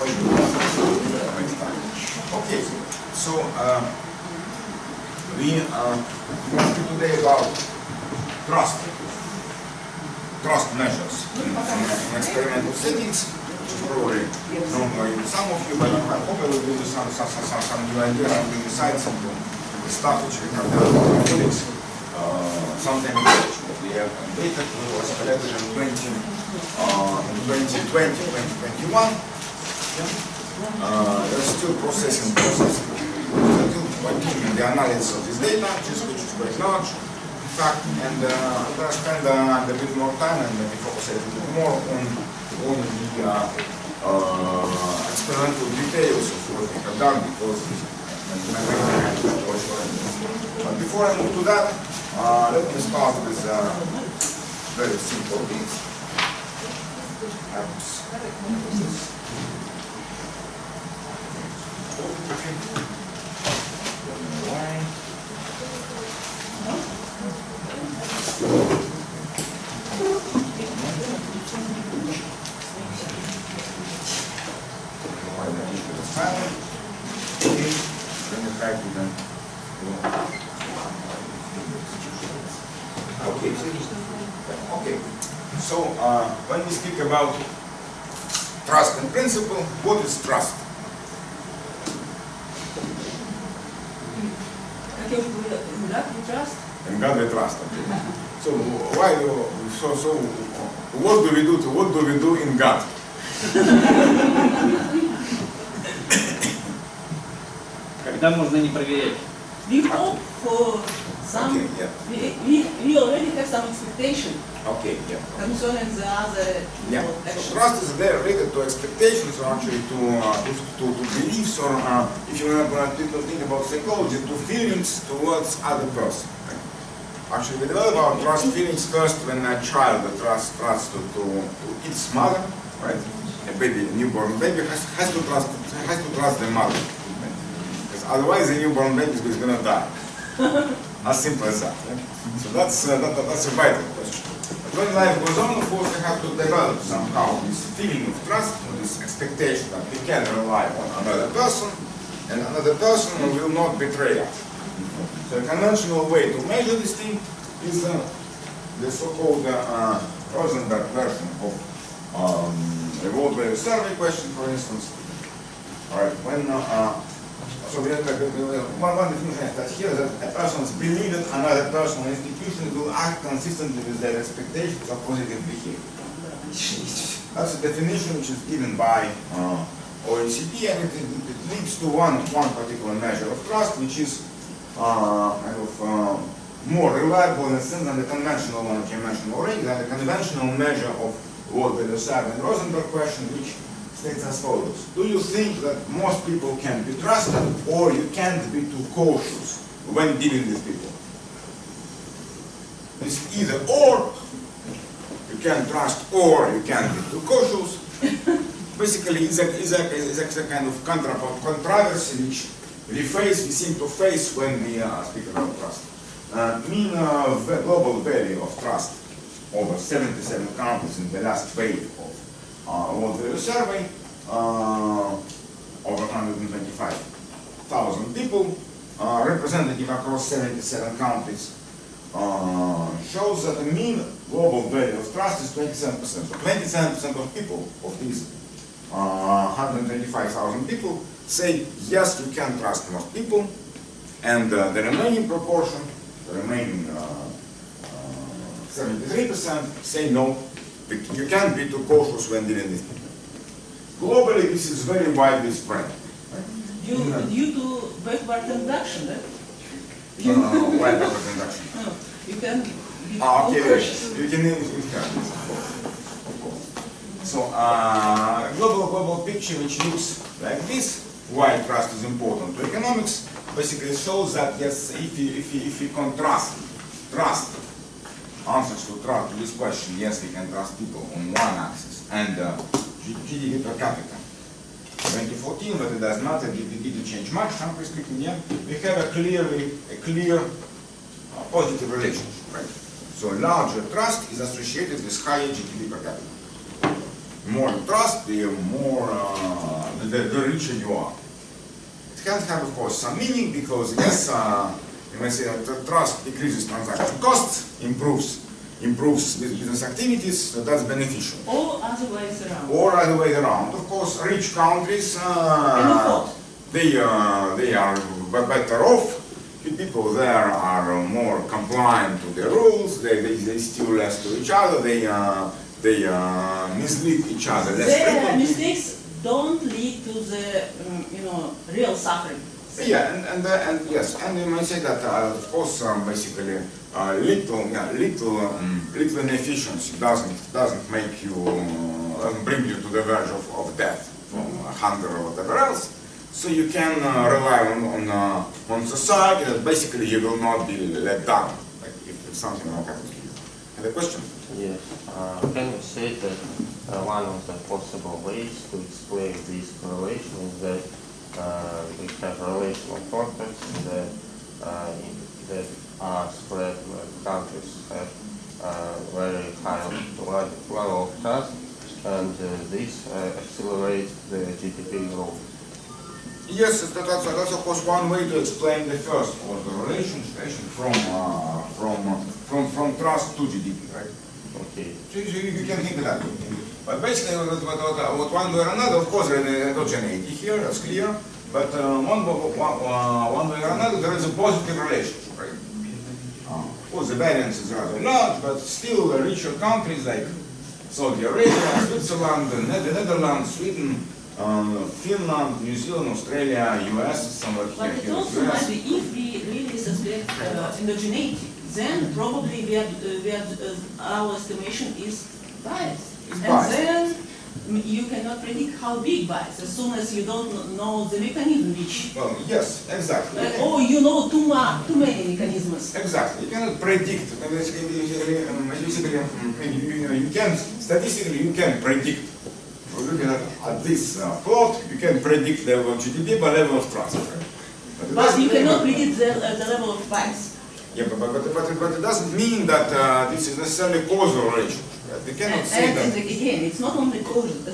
Okay, so we speak today about trust measures in experimental settings. Probably known by some of you, but I hope I will give you some new idea and insights into the stuff which we have done with our colleagues sometime ago. We have data that was collected in 2020-2021. There's still processing process. Still continuing the analysis of this data, which is quite large, in fact, and I'm going to spend a bit more time and maybe focus a little bit more on the experimental details of what we have done, because but before I move to that, let me start with very simple things. Okay. So when we speak about trust and principle, what is trust? In God we trust. So why? So what do we do? What do we do in God? Когда можно не проверять? We hope for some. Okay, yeah. We already have some expectation. Okay, yeah. Concerning the other. Yeah. So trust is there related to expectations, or actually to beliefs, or if you want to think about psychology, to feelings towards other person. Right? Actually, we develop our trust feelings first when a child trusts to its mother, right? A baby, a newborn baby has to trust the mother. Otherwise, the newborn baby is going to die. As simple as that. Right? So that's a vital question. But when life goes on, of course, we have to develop somehow this feeling of trust, or this expectation that we can rely on another person, and another person will not betray us. So a conventional way to measure this thing is the so-called Rosenberg version of reward value survey question, for instance. All right, when so we have one definition is that here that a person's belief that another person or institution will act consistently with their expectations of positive behavior. That's a definition which is given by OECD, and it leads to one particular measure of trust, which is more reliable in a sense than the conventional one, which I mentioned already, than the conventional measure of reward value survey and Rosenberg question, which states as follows. Do you think that most people can be trusted, or you can't be too cautious when dealing with people? It's either or, you can trust, or you can't be too cautious. Basically, it's a kind of controversy which we seem to face when we speak about trust. Mean global value of trust over 77 countries in the last wave of World Value Survey, over 125,000 people, representative across 77 countries, shows that the mean global value of trust is 27%. So 27% of people, of these 125,000 people, say yes, you can trust most people, and the remaining proportion, the remaining 73% say no, you can't be too cautious when dealing with people. Globally, this is very widely spread. Right? Due to backward induction, right? Why backward induction? No, you can be cautious. You can So, global picture which looks like this, why trust is important to economics, basically shows that yes, if you contrast trust, answers to this question, yes, we can trust people on one axis, and GDP per capita. 2014, but it does not, it didn't change much, frankly speaking, yeah. We have a clear positive relationship, right? So larger trust is associated with higher GDP per capita. more you trust, the more the richer you are. It can have, of course, some meaning because yes, you may say that the trust decreases transaction costs, improves business activities, so that's beneficial. Or other ways around. Or other way around. Of course, rich countries they are better off. People there are more compliant to the rules. They steal less to each other. They mislead each other less Their frequently. mistakes don't lead to the real suffering. Yeah, and yes, and you might say that of course basically little inefficiency doesn't make you bring you to the verge of death from hunger or whatever else. So you can rely on society that basically you will not be let down, like if something wrong happens to you. Have a question? Yes. Can you say that one of the possible ways to explain this correlation is that we have relational contexts that are spread where countries have very high level of trust, and this accelerates the GDP growth? Yes, that's of course one way to explain the first order relationship from trust to GDP, right? Okay. So you can think of that. But basically, what one way or another, of course, there is heterogeneity here, that's clear. But one way or another, there is a positive relationship, right? Of course, the variance is rather large, but still, the richer countries like Saudi Arabia, Switzerland, the Netherlands, Sweden, Finland, New Zealand, Australia, US, somewhere here. But it also might be, if we really suspect endogeneity, then probably our estimation is biased. Then you cannot predict how big bias, as soon as you don't know the mechanism which... Well, yes, exactly. Or you know too many mechanisms. Exactly. You cannot predict. You can, statistically, you can predict. Looking at this plot, you can predict the level of GDP by level of trust. Right? But you cannot predict the level of bias. Yeah, but it doesn't mean that this is necessarily causal relationship. Right? We cannot say that. And again, it's not only causal, the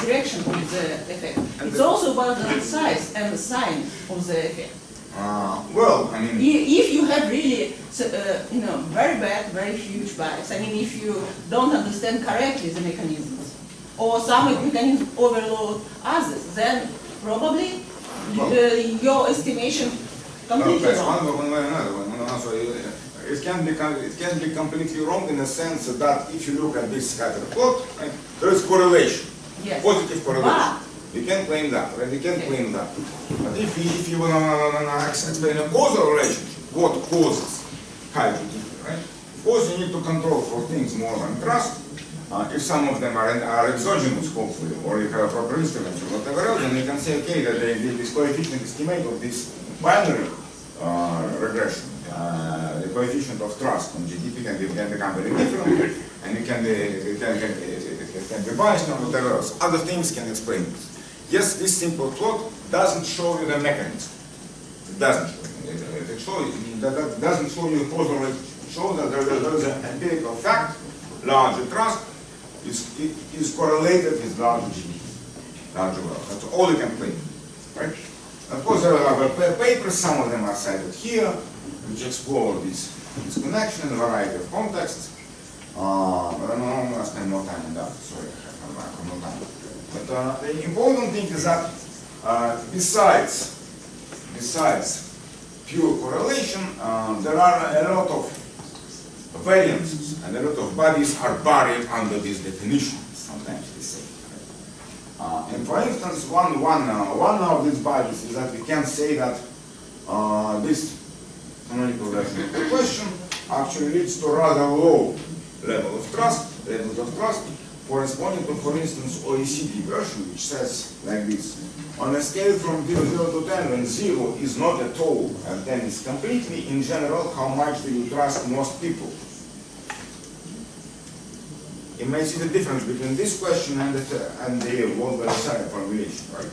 direction of the effect. It's also about the size and the sign of the effect. Well, I mean, if you have really, very bad, very huge bias, I mean, if you don't understand correctly the mechanisms, or some mechanisms overload others, then probably your estimation completely wrong. One way or another. It can be completely wrong in the sense that if you look at this scatter plot, right, there is correlation, yes. Positive correlation. You can claim that, right? You can claim that. But if you want to explain a causal relationship, what causes high GDP, right? Of course, you need to control for things more than trust. If some of them are exogenous, hopefully, or you have a proper instruments or whatever else, then you can say, okay, that this coefficient estimate of this binary regression, the coefficient of trust on GDP can become very different, and it can be biased or whatever else. Other things can explain this. Yes, this simple plot doesn't show you the mechanism. It doesn't. That doesn't show you the causal relationship. It shows that there is an empirical fact, larger trust is correlated with larger GDP, larger wealth. That's all you can claim, right? Of course, there are papers, some of them are cited here, which explore this connection in a variety of contexts. But I'm not going to spend more time on that. Sorry, I have no time. But the important thing is that besides pure correlation, there are a lot of variances, and a lot of bodies are buried under this definition, sometimes they say. And for instance, one of these bodies is that we can say that this canonical version of the question actually leads to rather low levels of trust, corresponding to, for instance, OECD version, which says like this: on a scale from 0 to 10, when 0 is not at all and 10 is completely, in general, how much do you trust most people? You may see the difference between this question and the Wolf-Belisari formulation, right?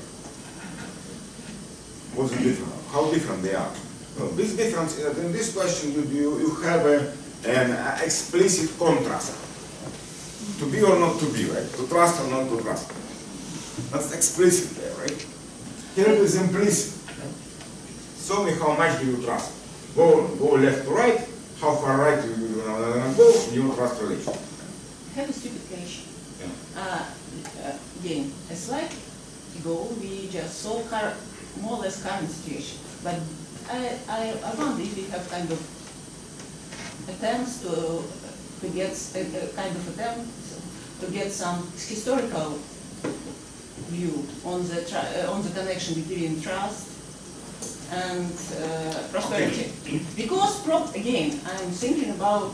What's the difference? How different they are? Well, this difference is that in this question you have an explicit contrast to To be or not to be, right? To trust or not to trust. That's explicit there, right? Here it is implicit. Right? Show me how much do you trust. Go left to right, how far right do you go in your trust relation. I have a stupid question. Yeah. Again, a slide ago, we just saw more or less current situation. But I wonder if we have kind of attempts to get some historical view on the connection between trust and prosperity. Okay. Because again, I'm thinking about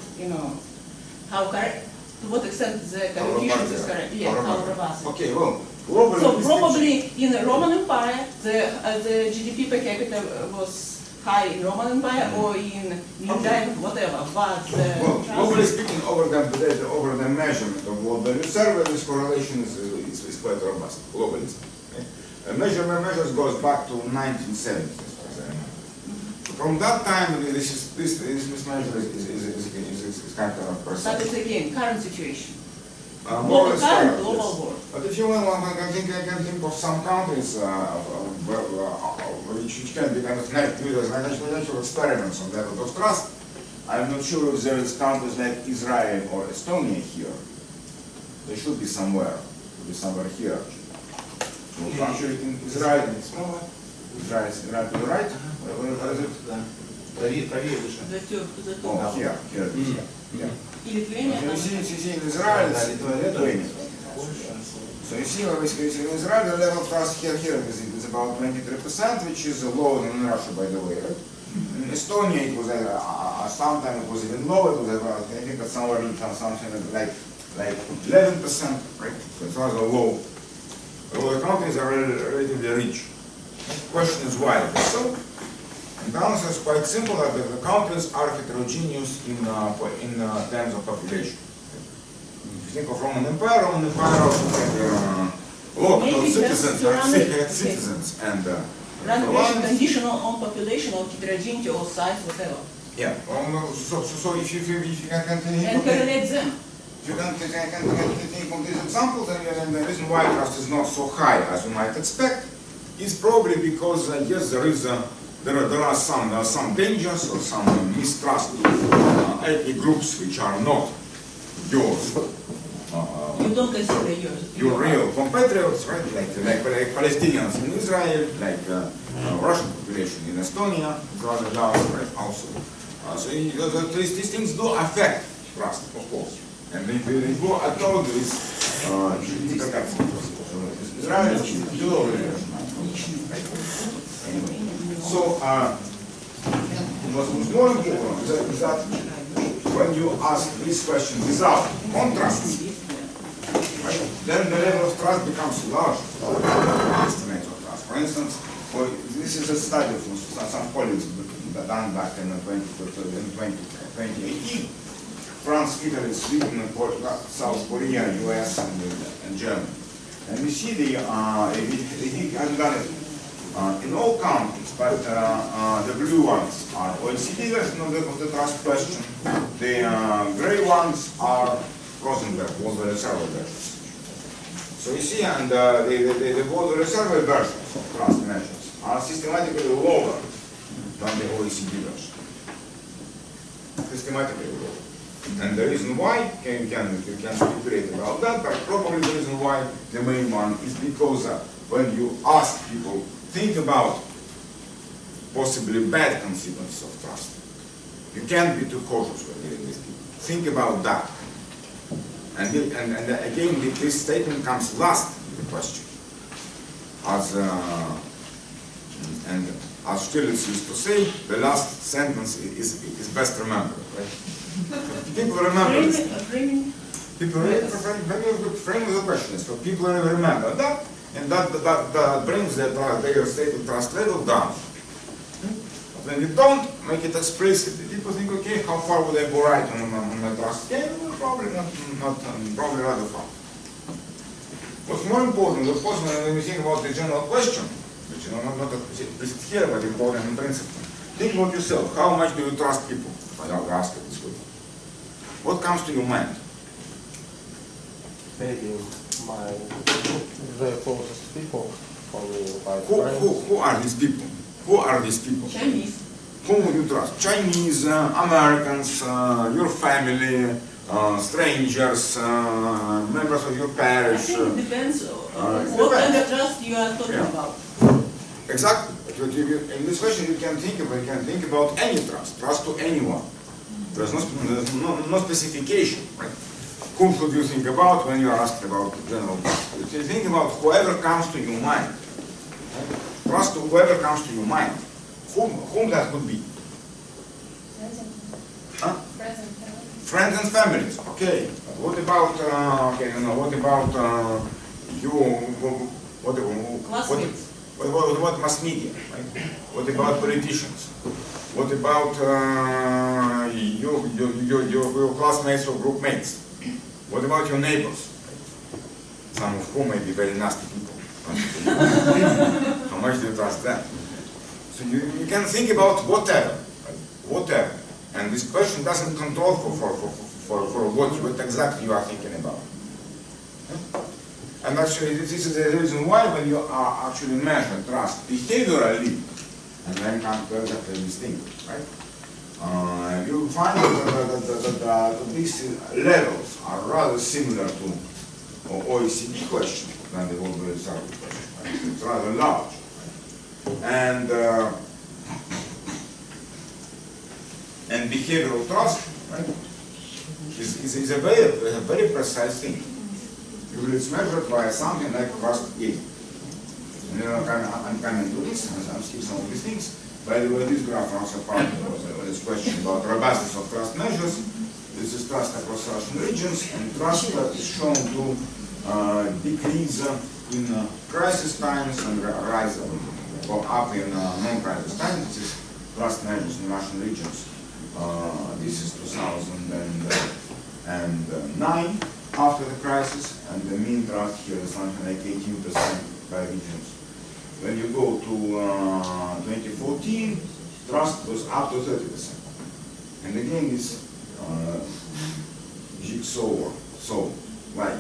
how to what extent the coefficient is correct. Yeah, how robust. Okay, well, globally. So probably in the Roman Empire, the GDP per capita was high in Roman Empire or in time, whatever. But well, globally speaking, over the measurement of global reserve, this correlation is quite robust. Globally speaking, right? Measures goes back to 1970s. From that time, this measure is kind of precise. That is again current situation. More or less current, global yes. war. But if you want, I can think of some countries which can be kind of natural experiments on level of trust. I'm not sure if there is countries like Israel or Estonia here. They should be somewhere. Here. So actually, in Israel, Israel to the right. Where is it? Правее выше. Oh, here. Yeah. И Lithuania. You see in Israel, Lithuania. So you see, in Israel, the level of trust here is about 23%, which is lower than in Russia, by the way. Right? In Estonia, it was sometimes it was even lower. It was about, I think, somewhere something like 11%. Right? So it's rather low. All the countries are relatively rich. The question is why. So the answer is quite simple: that the countries are heterogeneous in terms of population. If you think of Roman Empire also had local citizens and conditional on population or heterogeneity or size, whatever. Yeah. So if you can continue. And correlate them. If you can think of these examples, then the reason why trust is not so high as you might expect is probably because yes, there are some dangers or some mistrust ethnic groups which are not yours. You don't consider yours. Your real compatriots, right? Like Palestinians in Israel, like Russian population in Estonia, rather down, right? Also, so these things do affect trust, of course. And if they go at all, there is Israel is so, what's more important is that when you ask this question without contrast, right, then the level of trust becomes larger. Estimate of trust. For instance, this is a study from some colleagues done back in 2018. France, Italy, Sweden, South Korea, US, and Germany. And we see he has done it in all countries, but the blue ones are OECD version of the trust question. The gray ones are Rosenberg, World Survey versions. So you see, and the World Survey versions of trust measures are systematically lower than the OECD version. Systematically lower. And the reason why, you can speculate about that, but probably the reason why, the main one, is because when you ask people, think about possibly bad consequences of trust. You can't be too cautious when dealing with people. Think about that. And again, this statement comes last in the question. As Stiglitz used to say, the last sentence is best remembered, right? People remember this. People frame the question, so people remember that, and that brings their state of trust level down. But when you don't make it explicit, people think, okay, how far would I go right on my trust scale? Well, probably rather far. What's more important, of course, when you think about the general question, which is not explicit here, but important in principle, think about yourself. How much do you trust people? If I ask it this way. What comes to your mind? maybe my very closest people for me, like Who are these people? Who are these people? Chinese. Whom would you trust? Chinese, Americans, your family, strangers, members of your I parish. think it depends on what kind of trust you are talking about. Exactly. In this question you can think about any trust to anyone. There's no specification, right? Whom should you think about when you are asked about general trust? You think about whoever comes to your mind. Right? Trust to whoever comes to your mind. Whom that could be? Huh? Friends and families. Okay. But what about Classmates. What about mass media? Right? What about politicians? What about your classmates or group mates? What about your neighbors? Some of whom may be very nasty people. How much do you trust them? So you can think about whatever, right? Whatever. And this question doesn't control for what exactly you are thinking about. And actually, this is the reason why when you are actually measure trust behaviorally, and then come to exactly this thing, right? You will find that these levels are rather similar to OECD question than the World Trade Survey question. Right? It's rather large, right? And behavioral trust, right, is a very precise thing. It's measured by something like trust gain. And I'm coming to this, and I'm skipping some of these things. By the way, this graph also part of this question about robustness of trust measures. This is trust across Russian regions, and trust is shown to decrease in crisis times and rise or up in non-crisis times. This is trust measures in Russian regions. This is 2009 after the crisis, and the mean trust here is something like 18% by regions. When you go to 2014, trust was up to 30%. And again, this jigsaw, so like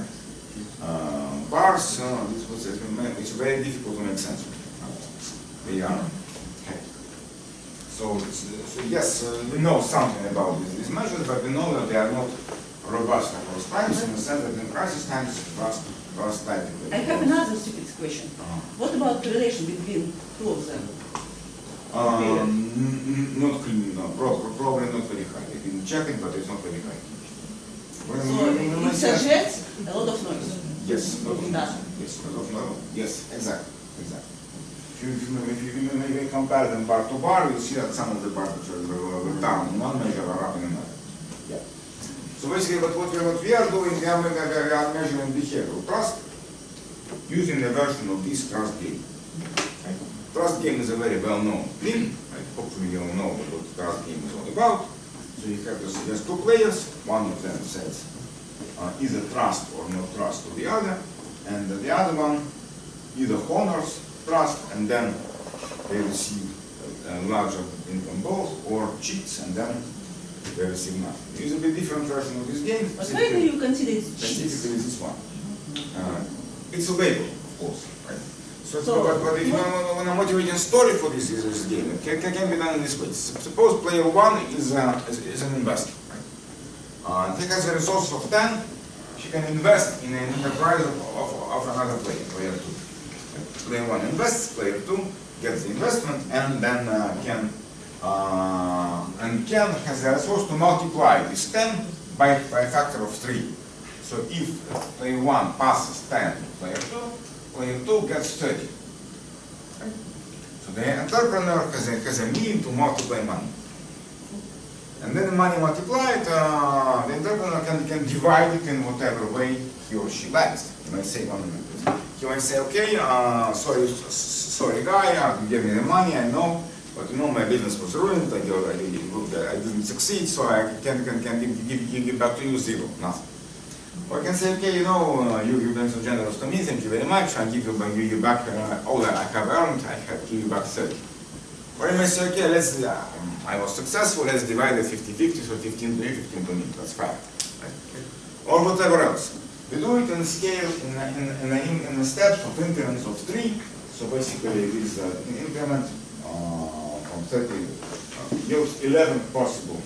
bars, it's very difficult to make sense of. They are heavy. So yes, we know something about these measures, but we know that they are not robust across times, in the sense that in crisis times, trust tightly. I have another stupid question. What about the relation between two of them? Not clean, no, probably not very high. You can check it, but it's not very high. So it suggests a lot of noise. Yes, a lot of noise. Doesn't. Yes, a lot of noise. Yes, exactly. If you maybe compare them bar to bar, you'll see that some of the parts were down in one measure or up in another. Yeah. So basically, what we are doing, we are measuring behavioral trust using a version of this trust game. Right? Trust game is a very well-known thing. Right? Hopefully, you all know what the trust game is all about. So you have there's two players. One of them says either trust or not trust to the other, and the other one either honors trust and then they receive a larger income both, or cheats and then they receive nothing. It's a bit different version of this game. But why do you consider it cheats? Specifically this one. It's a label, of course. Right? But if you want a motivating story for this game, it can be done in this way. Suppose player 1 is an investor. Right? He has a resource of 10. She can invest in an enterprise of another player, player 2. Player 1 invests, player 2 gets the investment, and then can has the resource to multiply this 10 by a factor of 3. So if player 1 passes 10 to player 2 gets 30. Right? So the entrepreneur has a mean to multiply money. And then the money multiplied, the entrepreneur can divide it in whatever way he or she likes. He might say, he might say, okay, sorry guy, you gave me the money, I know, but my business was ruined, I didn't succeed, so I can give back to you zero, nothing. Or I can say, okay, you've been so generous to me, thank you very much, I'll give you back all that I have earned, I have to give you back 30. Or you may say, okay, I was successful, let's divide it 50-50, so 15 to you, 15 to me, that's fine. Right? Or whatever else. We do it in scale in the steps of increments of 3. So basically, it is an increment from 30. Use 11 possible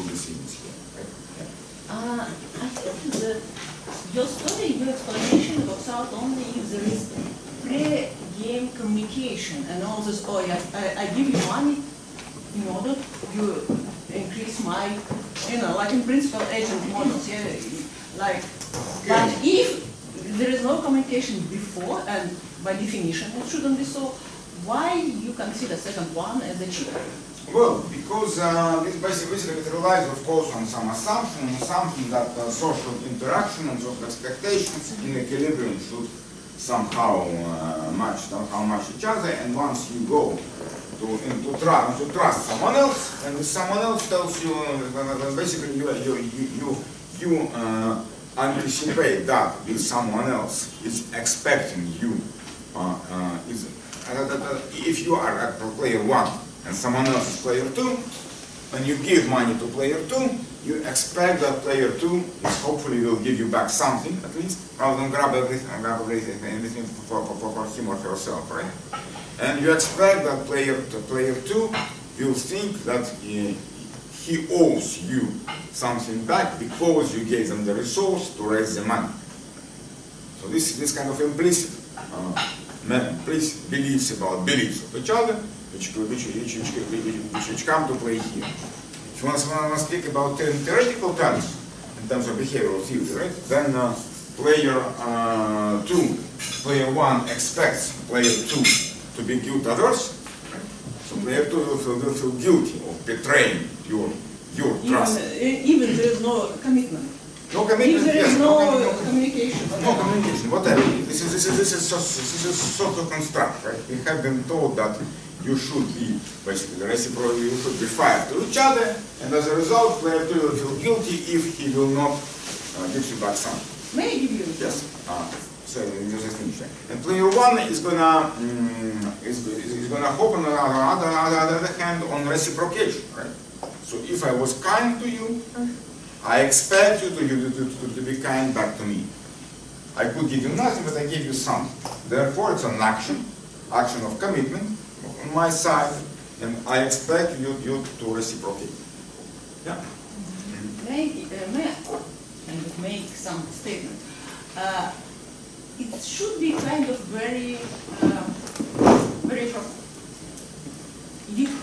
decisions here. Right? Yeah. I think your story, your explanation works out only if there is pre-game communication and all this. Oh, I give you money in order to increase my, like in principal agent models. Yeah, like. Okay. But if there is no communication before, and by definition it shouldn't be so, why you consider second one as a cheaper? Well, because this basically it relies, of course, on some assumption that social interaction and social expectations in equilibrium should somehow match each other. And once you go to trust someone else, and if someone else tells you, basically you anticipate that if someone else is expecting you, if you are at player 1 and someone else is player 2, when you give money to player 2, you expect that player 2 is hopefully will give you back something at least, rather than grab everything for him or herself, right? And you expect that player 2 will think that he owes you something back because you gave them the resource to raise the money. So this kind of implicit beliefs about beliefs of each other, which come to play here. If you want to speak about theoretical terms in terms of behavioral theory, right? Then player 1 expects player 2 to be guilt averse. So player 2 will feel guilty of betraying your trust. Even there is no commitment. No commitment. If there is yes, no communication. No communication. Whatever. This is social construct, right? We have been told that you should be basically reciprocal. You should be fair to each other, and as a result, player 2 will feel guilty if he will not give you back something. May I give you? Yes. So you just finish that. And player 1 is gonna hope on the other hand on reciprocation, right? So if I was kind to you, I expect you to be kind back to me. I could give you nothing, but I give you something. Therefore, it's an action of commitment on my side, and I expect you to reciprocate. Yeah. May I kind of make some statement? It should be kind of very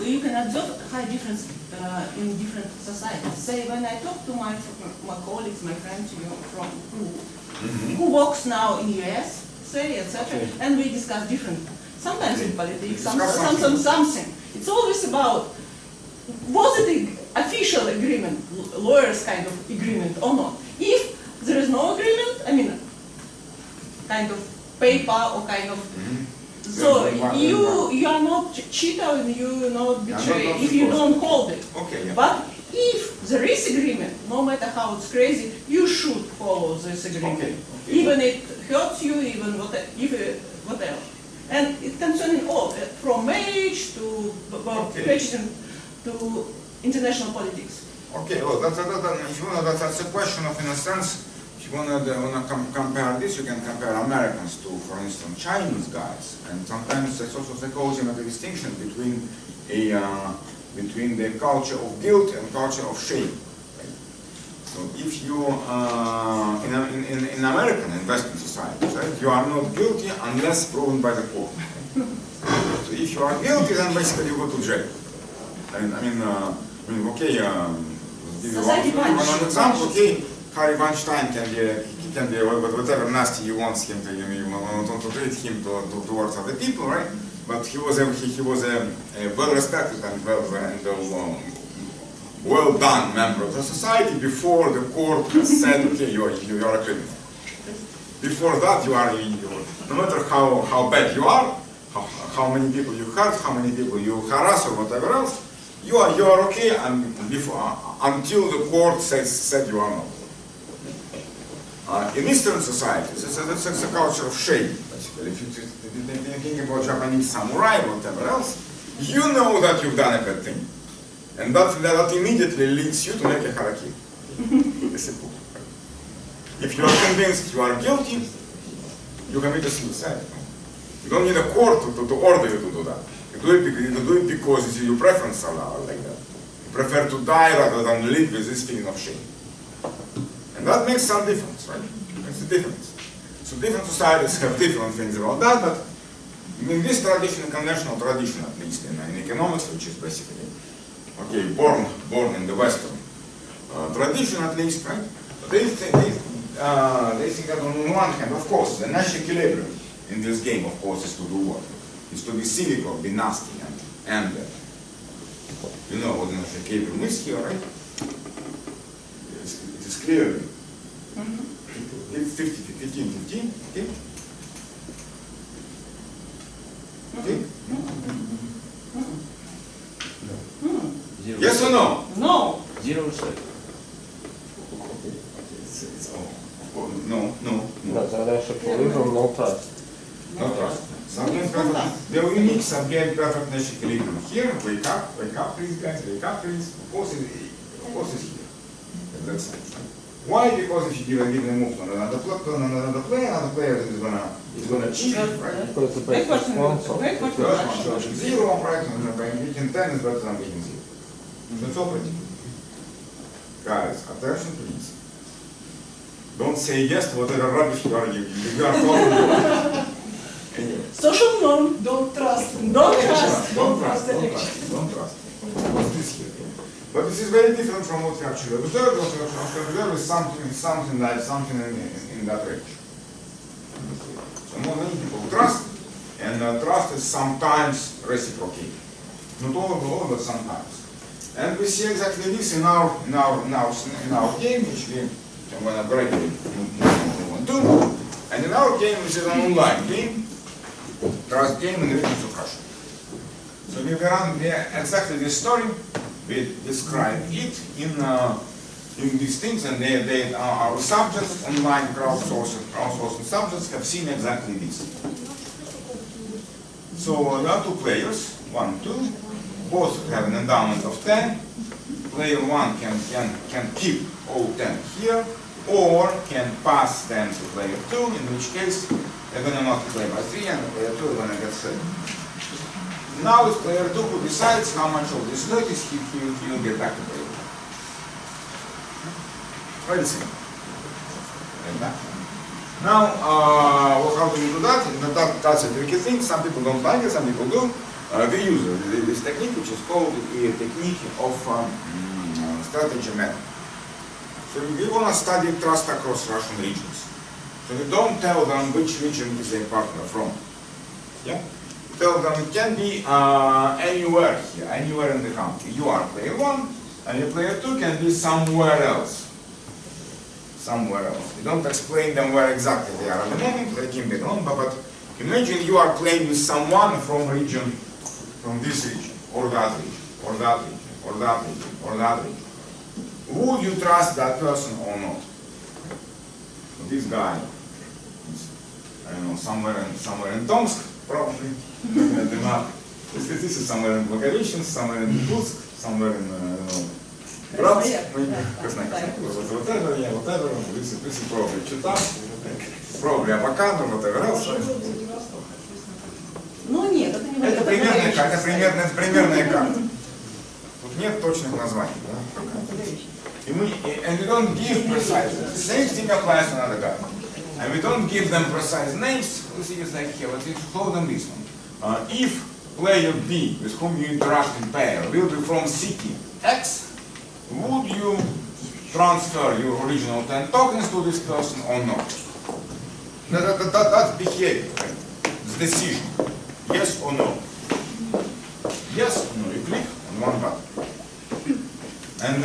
you can observe high difference in different societies. Say, when I talk to my colleagues, my friends, from who works now in US, say, etc., and we discuss different, sometimes in politics, something. It's always about, was it an official agreement, lawyers kind of agreement or not? If there is no agreement, I mean, kind of paper or kind of, so you are not cheater and you not betray if you don't hold it. Okay, yeah. But if there is agreement, no matter how it's crazy, you should follow this agreement. Okay. Even it hurts you, even whatever. And it concerning all, from marriage to president to international politics. Okay, well, that's a question of, in a sense, if you want to compare this, you can compare Americans to, for instance, Chinese guys, and sometimes there's also a distinction between the culture of guilt and culture of shame. Right? So if you in American and Western societies, right, you are not guilty unless proven by the court. So if you are guilty, then basically you go to jail. I mean, okay. Give you one example. Okay. Harry Weinstein can be whatever nasty you want him to, you want to treat him towards other people, right? But he was a well-respected and well-done member of the society before the court said, okay, you are a criminal. Before that, no matter how bad you are, how many people you hurt, how many people you harass or whatever else, you are okay until the court said you are not. In Eastern societies, it's a culture of shame, basically. If you think about Japanese samurai or whatever else, you know that you've done a bad thing. And that immediately leads you to make a harakiri. If you are convinced you are guilty, you commit a suicide. You don't need a court to order you to do that. You do it because it's your preference like that. You prefer to die rather than live with this feeling of shame. And that makes some difference, right? Makes a difference. So different societies have different things about that, but in this tradition, conventional tradition at least, in economics, which is basically, okay, born in the Western tradition at least, right? But they think that on one hand, of course, the natural equilibrium in this game, of course, is to do what? Is to be cynical, be nasty, and you know what the natural equilibrium is here, right? It is clearly 15-15, okay? Okay? Yes or no? No. 0 seconds. No. Задача по выбору, no trust. No trust. The unique subject perfect natural equilibrium. Here, wake up, please, guys, wake up, please. Of course it's here. That's sense. Why? Because if you give a move to another player is gonna cheat, right? Because the Great best question. response of Great the question. First one, 0, right? And getting 10 is better than getting 0. That's all pretty. Guys, attention please. Don't say yes to whatever rubbish you are giving. You are talking. Anyway. Social norm, don't trust. Don't trust. Don't trust. What's this here? But this is very different from what we actually observed. What we actually observed is something in that range. So more many people trust, and trust is sometimes reciprocated. Not all, but sometimes. And we see exactly this in our game, which I'm going to gradually move on to. And in our game, which is an online game, trust game in the regions of Russia. So we run exactly this story. We describe it in these things, and our subjects, online crowdsourcing subjects, have seen exactly this. So there are two players, 1, 2, both have an endowment of 10. Player 1 can keep all 10 here, or can pass them to player 2, in which case they're going to multiply by 3, and player 2 is going to get 7. Now it's player 2 who decides how much of this notice he will get back to player 1. Very simple. Like that. Now, how do we do that? That's a tricky thing. Some people don't like it, some people do. We use this technique, which is called the technique of strategy method. So we want to study trust across Russian regions. So we don't tell them which region is a partner from. Yeah? Tell them it can be anywhere here, anywhere in the country. You are player 1, and your player 2 can be somewhere else. Somewhere else. You don't explain them where exactly they are at the moment, they can be wrong, but imagine you are playing with someone from this region, or that region, or that region, or that region, or that region. Would you trust that person or not? This guy is, I don't know, somewhere in Tomsk, probably. This is somewhere in Blagovichin, somewhere in Irkutsk, somewhere in, I don't know, Bratsk, whatever, this is probably Chita, probably Abakadr, whatever else. Ну нет, это не Это примерная карта. Тут нет точных названий. And we don't give precise. The same thing applies to another guy. And we don't give them precise names. We see it's like here. Let's show them this one. If player B, with whom you interact in pair, will be from city X, would you transfer your original 10 tokens to this person or not? That's behavior, right? It's decision. Yes or no? Yes or no? You click on one button. And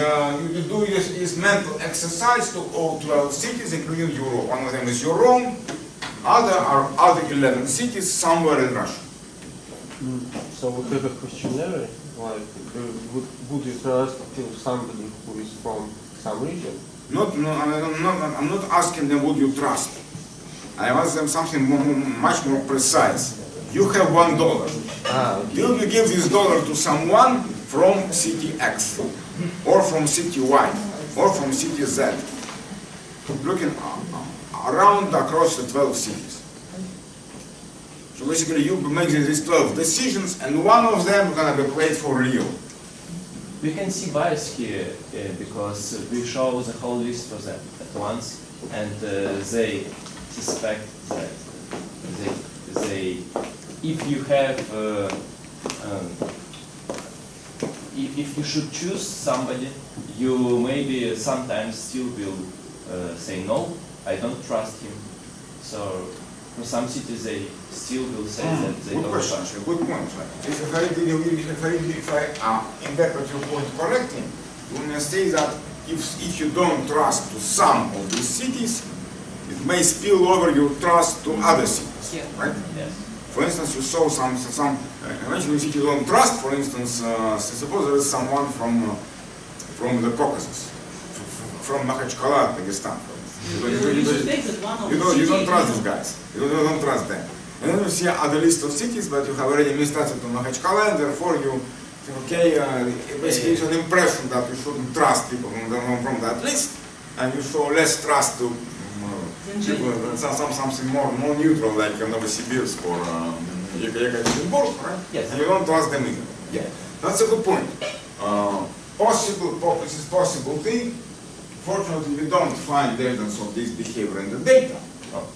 you do this mental exercise to all 12 cities, including Europe. One of them is your own. Other 11 cities somewhere in Russia. So вот этот questionnaire, like, would you trust somebody who is from some region? I'm not asking them would you trust. I ask them something much more precise. You have $1. Okay. Will you give this dollar to someone from city X, or from city Y, or from city Z? looking around across the 12 cities. So basically you make these 12 decisions and one of them is going to be played for Rio. We can see bias here because we show the whole list for them at once, and they suspect that if you have if you should choose somebody, you maybe sometimes still will say no, I don't trust him. So for some cities they still will say that they good don't question, trust. good point. If I interpret your point correctly, you may say that if you don't trust to some of these cities, it may spill over your trust to other cities, Yeah. right? Yes. For instance, you saw some eventually city you don't trust. For instance, suppose there is someone from the Caucasus, from Makhachkala, Dagestan. You suspect that one of You don't the trust cities- these guys. You don't trust them. And then you see other list of cities, but you have already mistrusted to Makhachkala, and therefore you think, okay, basically it's an impression that you shouldn't trust people from that list, and you show less trust to something more neutral, like Novosibirsk or Yekaterinburg, right? Yes. And you don't trust them either. Yeah, that's a good point. This is possible thing. Fortunately, we don't find evidence of this behavior in the data.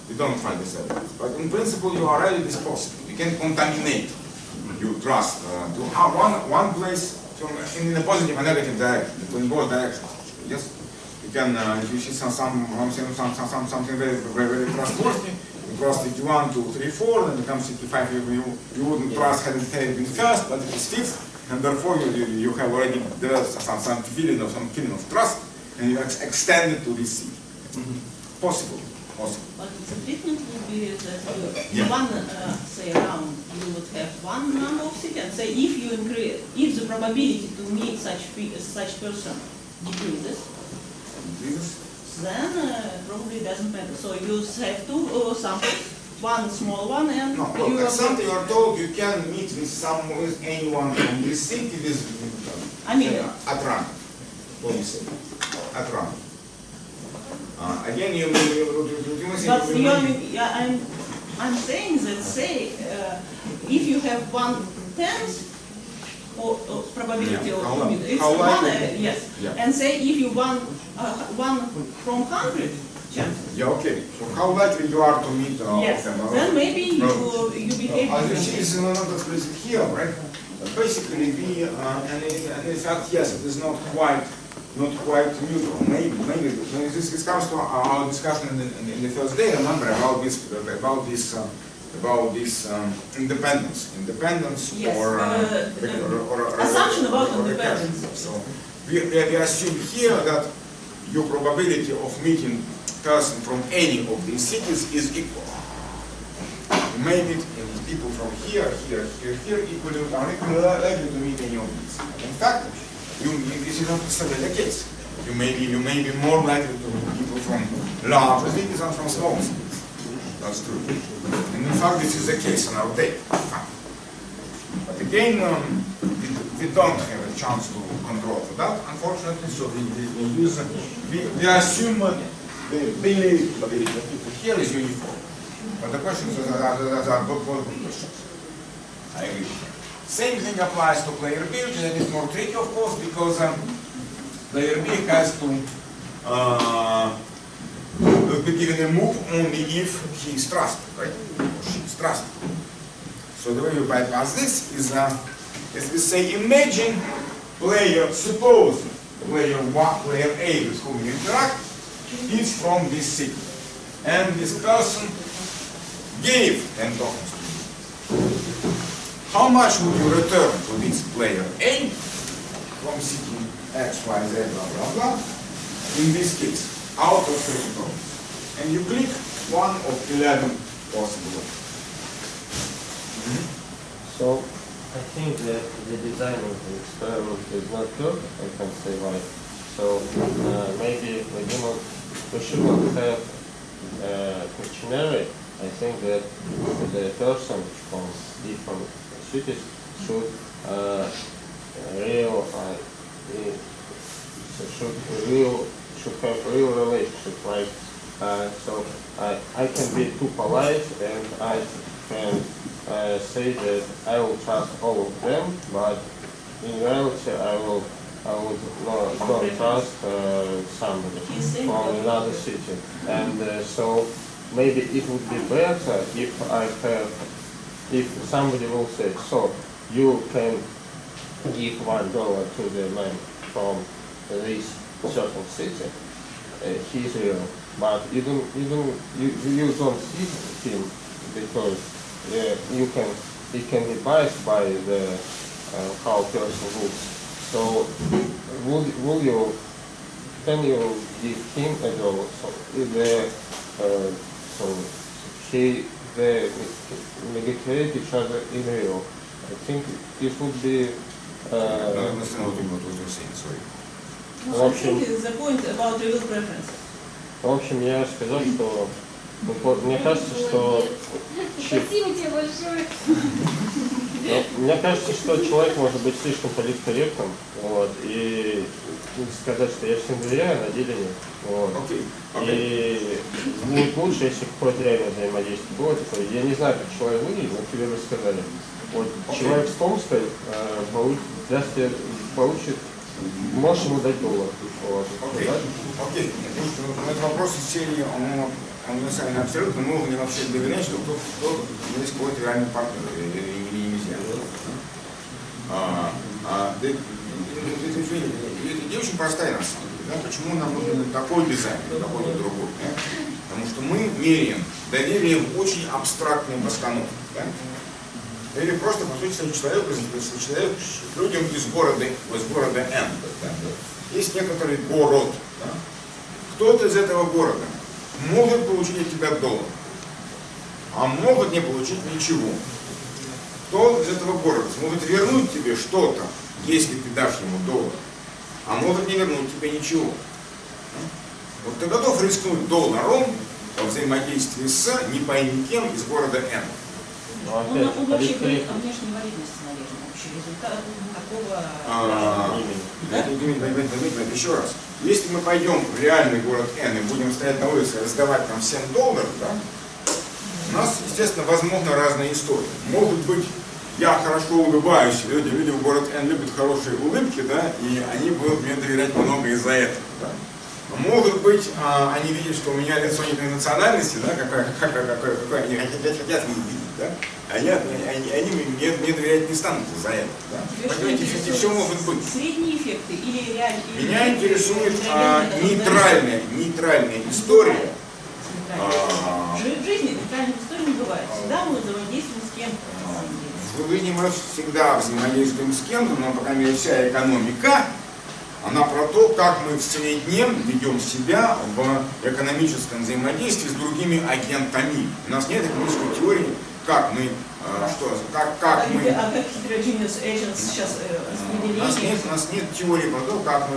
We don't find this evidence. But in principle, you are right, it is possible. You can contaminate your trust to one place in a positive and negative direction, in both directions. Yes. You can, if you see something very trustworthy, you trust it 1, 2, 3, 4, then becomes 65. You wouldn't trust had it been first, but it is fifth, and therefore you have already developed some feeling of trust, and you extend it to this city. Possible. But the treatment would be that in one say round you would have one number of cities, and say if you increase, if the probability to meet such person decreases, then probably doesn't matter. So you have two samples, one small one, and No, you look, example you are told you can meet with anyone from this city I mean, at random. What do you say? At random. Again, you but I'm saying that say if you have 1/10 of probability of meet, it's How one, likely? yes, Yeah. and say if you one from 100 chance, Yeah, okay. So how likely you are to meet yes, them? then maybe you behave As you see, differently. it's not explicit here, right? Basically, and in fact, yes, it is not quite neutral. Maybe this comes to our discussion in the first day. Remember about this independence Yes, or assumption about or independence. So we assume here that your probability of meeting person from any of these cities is equal. You may meet people from here, equally likely to meet any of these. In fact, this is not necessarily the case. You may be more likely to meet people from large cities than from small cities. That's true. And in fact, this is the case in our data. But again, we don't have a chance to control for that, unfortunately. So we assume the belief of people here is uniform. But the questions are good questions. I agree. Same thing applies to player B, which is a bit more tricky, of course, because player B has to be given a move only if he is trusted, right? Or she is trusted. So the way you bypass this is, as we say, imagine suppose player A with whom you interact is from this city, and this person gave 10 tokens to you. How much would you return to this player A from city X, Y, Z, blah, blah, blah, in this case, out of 30 tokens? And you click one of 11 possible options. So I think that the design of the experiment is not good, I can say why. So maybe we should not have a questionnaire. I think that the person from different cities should should have real relationship. Like, so I can be too polite and I can say that I will trust all of them, but in reality I would not trust somebody from another city. And so maybe it would be better if somebody will say, so you can give $1 to the man from this certain city, he's real, but you don't see him because he can be biased by the how person looks. So can you give him $1? They negotiate each other in real. I think it would be. I think the point about real preferences. В общем, я сказал, что мне кажется, что Спасибо тебе большое. мне кажется, что человек может быть слишком политкорректным, вот, и сказать, что я всем доверяю, на деле нет. Вот. И будет лучше, если какое-то реальное взаимодействие было. Я не знаю, как человек выглядит, но тебе бы сказали. Вот человек с Томска получит, можешь ему дать $1. Вот. Окей. Этот вопрос из серии, он универсальный абсолютно, мы не вообще доверяем, что кто есть какой-то реальный партнер или нельзя. Это очень простая на самом деле. Да? Почему нам нужен такой дизайн, такой другой? Да? Потому что мы меряем доверие в очень абстрактной постановке. Да? Или просто, по сути, человек людям из города Н. Да? Есть некоторый город. Да? Кто-то из этого города может получить от тебя $1, а могут не получить ничего. Кто из этого города сможет вернуть тебе что-то, если ты дашь ему $1, а может не вернуть тебе ничего. Вот ты готов рискнуть $1 во взаимодействии с не пойми кем из города Н. Он вообще говорит о внешней валидности, наверное, общий результат такого... Еще раз. Если мы пойдем в реальный город Н и будем стоять на улице и раздавать там всем $, да, у нас, естественно, возможно разные истории. Может быть, я хорошо улыбаюсь, люди в город Н любят хорошие улыбки, да, и они будут мне доверять много из-за этого. Да. Может быть, они видят, что у меня лицо не той национальности, да, какой они хотят меня видеть, да, они мне доверять не станут из-за этого. Да. Понимаете, все может быть. Средние эффекты или реальные? Меня интересует нейтральная история. В жизни нейтральной истории не бывает. Всегда мы взаимодействуем с кем-то. В жизни мы всегда взаимодействуем с кем-то, но, по крайней мере, вся экономика, она про то, как мы в среднем ведем себя в экономическом взаимодействии с другими агентами. У нас нет экономической теории, как мы, как мы... А как heterogeneous agents сейчас распределение? У нас нет теории про то, как мы...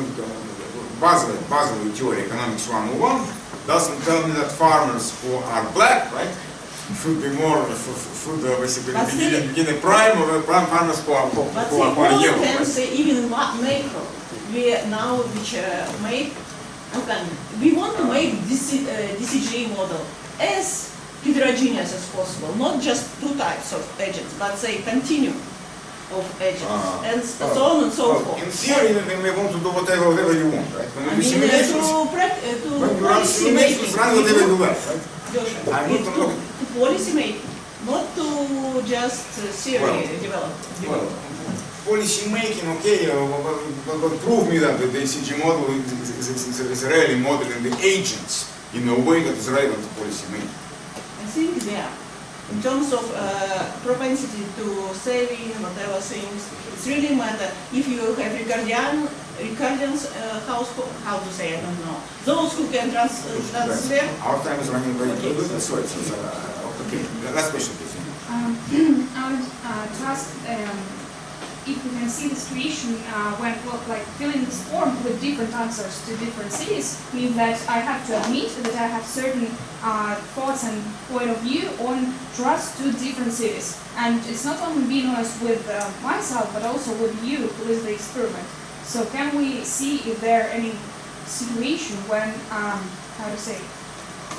Базовая теория Economics 101 doesn't tell me that farmers who are black, right, should be more, basically be in a prime or farmers who are yellow. But can say even macro. We now we want to make this DCG model as heterogeneous as possible, not just two types of agents, but say continuum of agents, and so on and so forth. In theory, we want to do whatever you want, right? When you do simulations, run whatever you like, right? To policy making, not to just theory develop. Policy making, okay, but prove me that the DCG model is really modeling the agents in a way that is relevant to policy making. I think they are. In terms of propensity to saving, whatever things, it's really matter. If you have Ricardians household, how to say, I don't know. Those who can transfer. Our time is running very good. Sorry, okay. Last question, please. I would ask if we can see the situation when, like, filling this form with different answers to different cities, means that I have to admit that I have certain thoughts and point of view on trust to different cities. And it's not only being honest with myself, but also with you who is the experiment. So can we see if there are any situation when, how to say,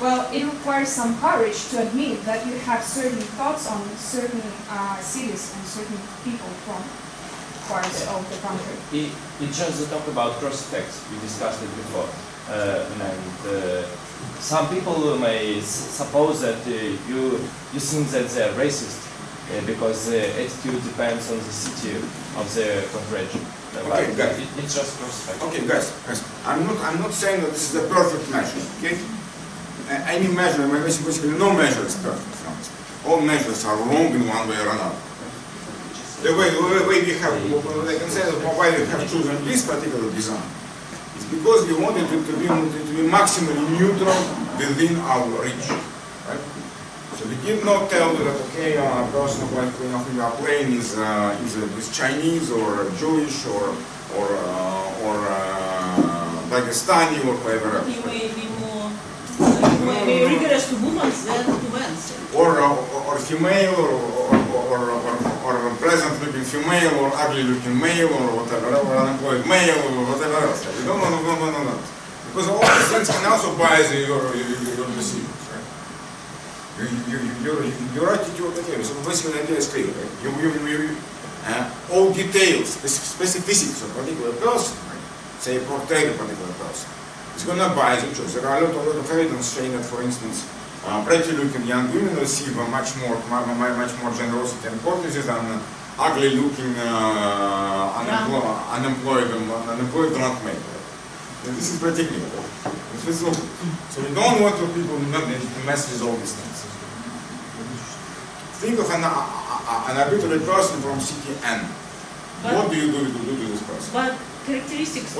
well, it requires some courage to admit that you have certain thoughts on certain cities and certain people from parts of the country. It's just to talk about cross effects. We discussed it before, and some people may suppose that you think that they are racist because the attitude depends on the city of the country. Okay, guys. It's just cross effects. Okay, guys. I'm not saying that this is a perfect measure. Okay. Any measure, basically no measure is perfect. All measures are wrong in one way or another. The way we have, I can say that why we have chosen this particular design is because we wanted it to be maximally neutral within our reach. Right? So we did not tell you that okay, a person who you are playing is Chinese or Jewish or Dagestani or whatever else. You may be more rigorous to women than to men. Or female or pleasant-looking female or ugly-looking male or whatever, or unemployed male or whatever else. We don't know. Because all these things can also bias your decisions, right? Your attitude, okay, so basically the idea is clear, right? All details, specificics of a particular person, right? Say portray a particular person, it's going to bias your choice. There are a lot of evidence showing that, for instance, pretty-looking young women receive much more generosity and courtesy than ugly-looking unemployed drunk men. This is pretty clear. So we don't want people to mess with all these things. Think of an arbitrary person from city N. What do you do to this person? But characteristics. I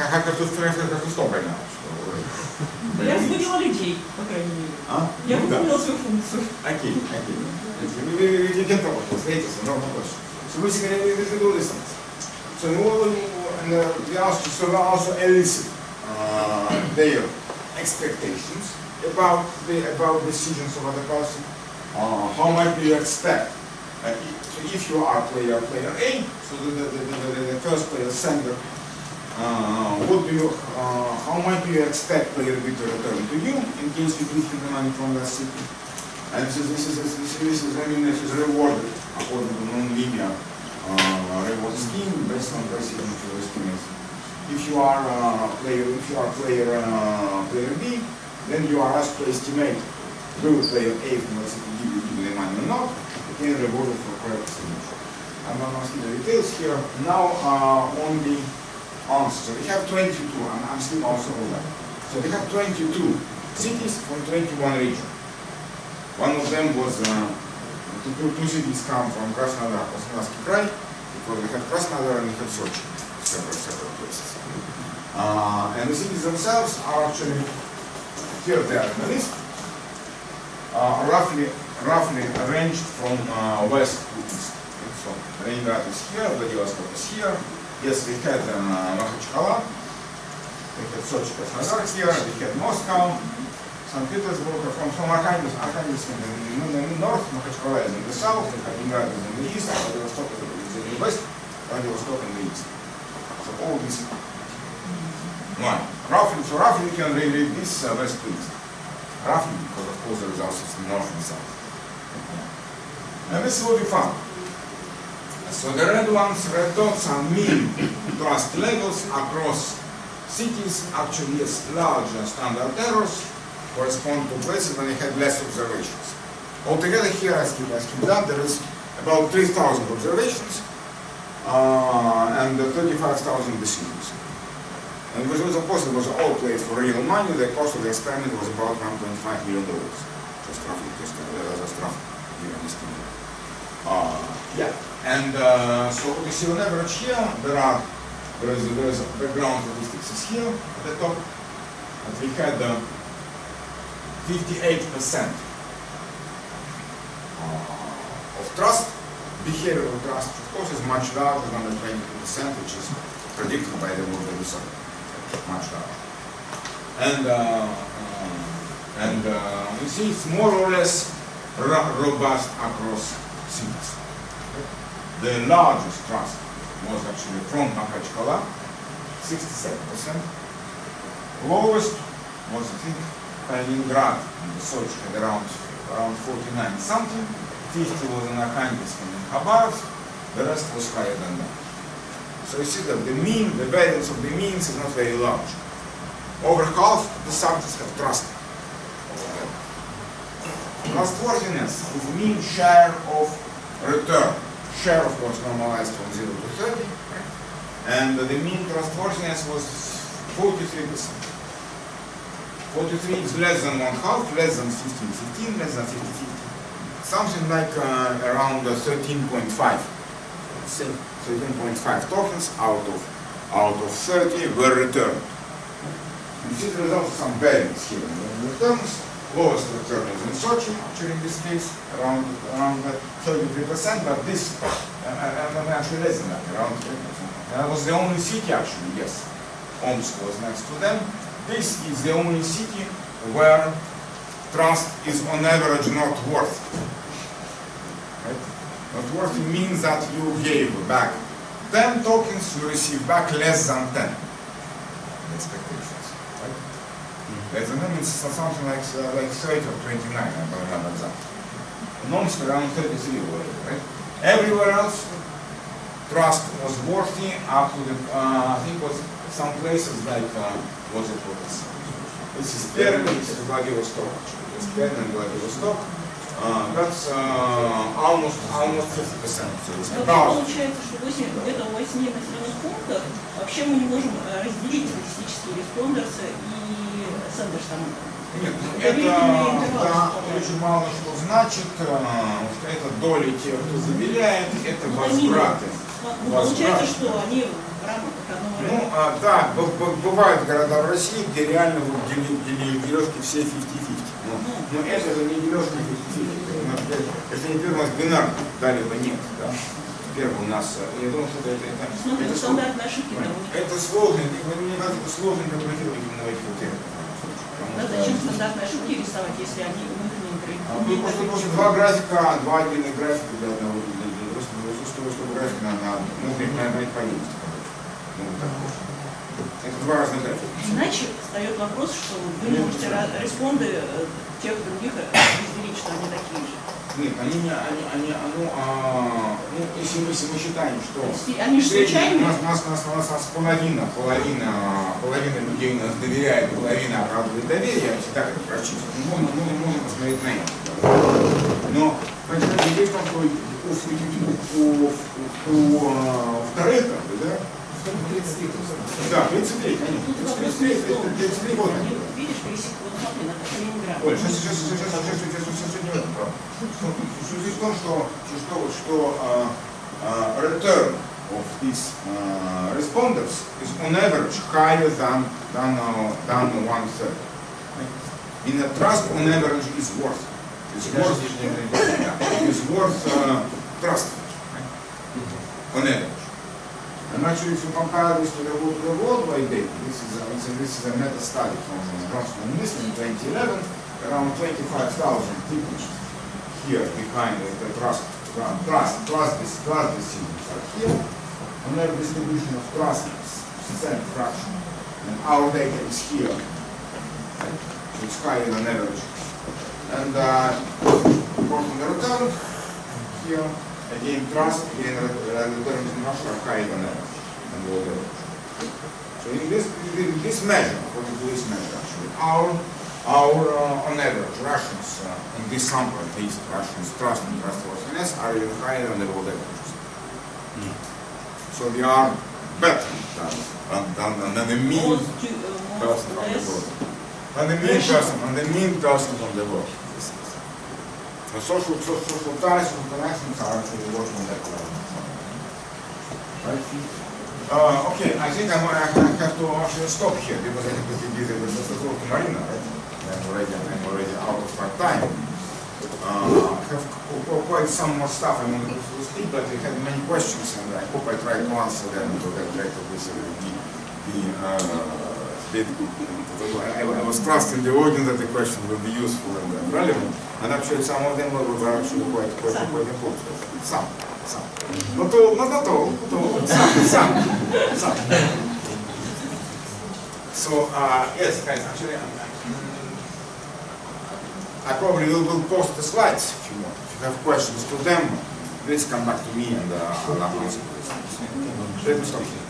have to stop right now. Я разбудила людей, по крайней мере. Я выполнила свою функцию. Окей. We can talk about this later, so no question. So basically, we do this. So we also elicit their expectations about decisions of other person. How much do you expect? If you are player A, so the first player sender, how much do you expect player B to return to you in case you give him the money from the city? And so this is rewarded according to non-linear reward scheme based on precision for estimation. If you are player B, then you are asked to estimate will player A from the city give you the money or not. You can reward it for correct estimation. I'm not asking the details here. Now on the answer. We have 22, I'm still also on that. So we have 22 cities from 21 regions. One of them was, two cities come from Krasnodar, Krasnodarский край, because we had Krasnodar and we had Sochi, several places. And the cities themselves are actually, here they are in the list, roughly arranged from west to east. So Leningrad is here, Vladivostok is here. Yes, we had Makhachkala, we had Sochi, Krasnodar here, we had Moscow, St. Petersburg, from Archangельsk in the north, Makhachkala is in the south, Leningrad is in the east, Vladivostok is in the west, Vladivostok in the east. So all these one. Roughly we can read this west to east. Roughly, because of course there is also some north and south. And this is what we found. So the red dots are mean trust levels across cities. Actually, yes, larger standard errors correspond to places when they had less observations. Altogether here, as you done, there is about 3,000 observations and 35,000 decisions. And it was also possible, it was all played for real money. The cost of the experiment was about $1.5 million. Just roughly, just roughly, given estimate. Yeah. And so what we see on average here, there is background statistics is here at the top. And we had 58% of trust. Behavioral trust, of course, is much larger than the 22%, which is predicted by the model result. Much larger. And you see it's more or less robust across cities. The largest trust was actually from Makhachkala, 67%. Lowest was, I think, Kaliningrad, and the Sochi had around 49 something. 50 was in Arkhangelsk and in Khabarovsk. The rest was higher than that. So you see that the mean, the variance of the means is not very large. Over half the subjects have trust. Trustworthiness is the mean share of return. Share, of course, normalized from 0 to 30. Right? And the mean trustworthiness was 43%. 43 is less than one half, less than 15, less than 50. Something like around 13.5. 13.5 tokens out of 30 were returned. You see the result of some variance here in the returns. Lowest return is in Sochi, actually in this case, around 33%, but this, actually less than that, around 3%. And that was the only city actually, yes. Omsk was next to them. This is the only city where trust is on average not worth. Right? Not worth means that you gave back 10 tokens, you receive back less than 10 expectations. Right? Less than 10 means something like 30 or 29, I don't remember exactly. In Omsk around 33 already, right? Everywhere else, trust was worthy up to the, I think was some places like, what's it called? This is Perm, this is Vladivostok actually. This is Perm and Vladivostok. That's almost 50%. Получается, что где-то в 8 населенных пунктах вообще мы не можем разделить статистические респондерсы и сендерс. Нет, это очень мало что значит, что это доли тех, кто заверяет, это возвраты. Получается, что они в рамках одного района. Ну, да, бывают города в России, где реально дележки все 50-50. Но это же не дележки 50-50. Если не первый у нас бинарно, далее бы нет. Да? Первый у нас, я думаю, что это стандартные ошибки. Это сложно, мне кажется, это сложно интерпретировать именно эти термины. Зачем стандартные ошибки рисовать, если они внутренние? Просто два графика, два отдельных графика для одного, чтобы график надо поесть. Это два разных графика. Иначе встает вопрос, что вы не можете респонды тех других разделить, что они такие же. Нет, если мы считаем, что они же случайные. У нас половина людей нас доверяет, половина оправдывает доверие, если так это прочитать, мы можем посмотреть на это. Но идея в том, что у вторых, да? 33. Да, 33, конечно. 33 года. Видишь, вот смотри, на Калининград. Оль, сейчас не в этом, правда. Суть в том, что return of these responders is on average higher than 1/3. In the trust on average is worth. Is worth trust. On average. And actually, if you compare this to the worldwide data, this is a meta study from Johnson & Smith in 2011. Around 25,000 people here behind the trust decisions are here. And their distribution of trust is percent fraction. And our data is here. Right? So it's higher than average. And important return here. Again, trust, again, returns in Russia are higher than average, and world average. So in this measure, according to this measure, actually, our on average, Russians, in this sample at least, Russians' trust and trustworthiness are even higher than the world averages. So they are better than the mean person from the world. Than the mean person from the world. The social ties, social connections are actually working on that level. Right? Okay, I think I have to actually stop here because I have to be busy with the talk to Marina, right? I'm already out of my time. I have quite some more stuff I want to speak, but I had many questions and I hope I try to answer them to the director of this I was trusting the audience that the question will be useful and relevant, and actually some of them were actually quite important. Some. Not all. Some. So, yes, guys, actually, I probably will post the slides if you want. If you have questions to them, please come back to me and I'll answer questions. Let me stop here.